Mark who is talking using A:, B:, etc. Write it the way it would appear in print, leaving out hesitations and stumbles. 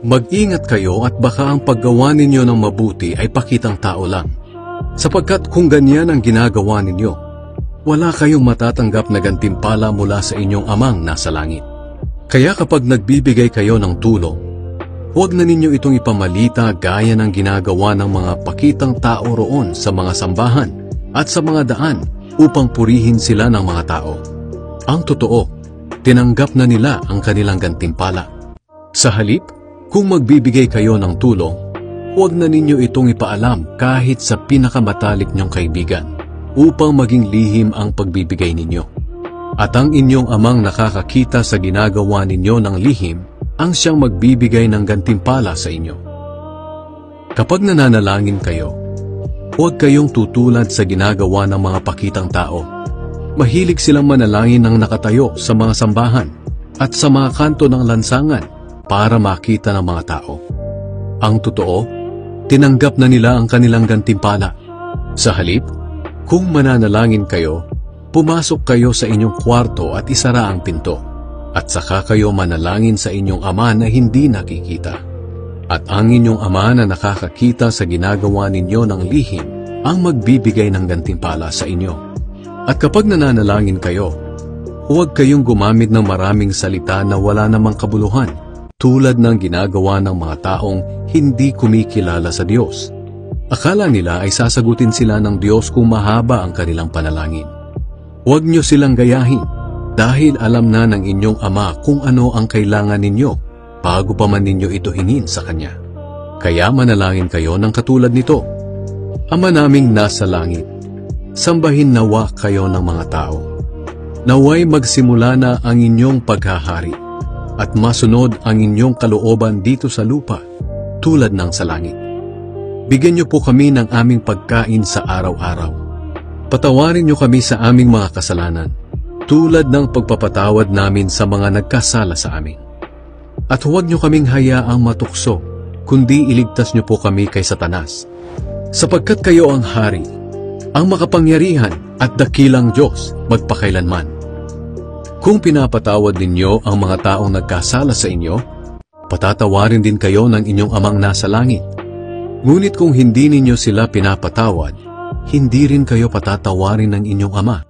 A: Mag-ingat kayo at baka ang paggawa ninyo ng mabuti ay pakitang tao lang. Sapagkat kung ganyan ang ginagawa ninyo, wala kayong matatanggap na gantimpala mula sa inyong amang nasa langit. Kaya kapag nagbibigay kayo ng tulong, huwag na ninyo itong ipamalita gaya ng ginagawa ng mga pakitang tao roon sa mga sambahan at sa mga daan upang purihin sila ng mga tao. Ang totoo, tinanggap na nila ang kanilang gantimpala. Sa halip, kung magbibigay kayo ng tulong, huwag na ninyo itong ipaalam kahit sa pinakamatalik niyong kaibigan upang maging lihim ang pagbibigay ninyo. At ang inyong amang nakakakita sa ginagawa ninyo ng lihim ang siyang magbibigay ng gantimpala sa inyo. Kapag nananalangin kayo, huwag kayong tutulad sa ginagawa ng mga pakitang tao. Mahilig silang manalangin ng nakatayo sa mga sambahan at sa mga kanto ng lansangan para makita ng mga tao. Ang totoo, tinanggap na nila ang kanilang gantimpala. Sa halip, kung mananalangin kayo, pumasok kayo sa inyong kwarto at isara ang pinto, at saka kayo manalangin sa inyong ama na hindi nakikita. At ang inyong ama na nakakakita sa ginagawa ninyo ng lihim ang magbibigay ng gantimpala sa inyo. At kapag nananalangin kayo, huwag kayong gumamit ng maraming salita na wala namang kabuluhan, tulad ng ginagawa ng mga taong hindi kumikilala sa Diyos. Akala nila ay sasagutin sila ng Diyos kung mahaba ang kanilang panalangin. Huwag niyo silang gayahin, dahil alam na ng inyong ama kung ano ang kailangan ninyo bago pa man ninyo ito hingin sa Kanya. Kaya manalangin kayo ng katulad nito: Ama naming nasa langit, sambahin nawa kayo ng mga tao. Naway magsimula na ang inyong paghahari at masunod ang inyong kalooban dito sa lupa tulad ng sa langit. Bigyan niyo po kami ng aming pagkain sa araw-araw. Patawarin niyo kami sa aming mga kasalanan, tulad ng pagpapatawad namin sa mga nagkasala sa amin. At huwag niyo kaming hayaang matukso, kundi iligtas niyo po kami kay Satanas. Sapagkat kayo ang hari, ang makapangyarihan at dakilang Diyos magpakailanman. Kung pinapatawad ninyo ang mga taong nagkasala sa inyo, patatawarin din kayo ng inyong amang nasa langit. Ngunit kung hindi ninyo sila pinapatawad, hindi rin kayo patatawarin ng inyong ama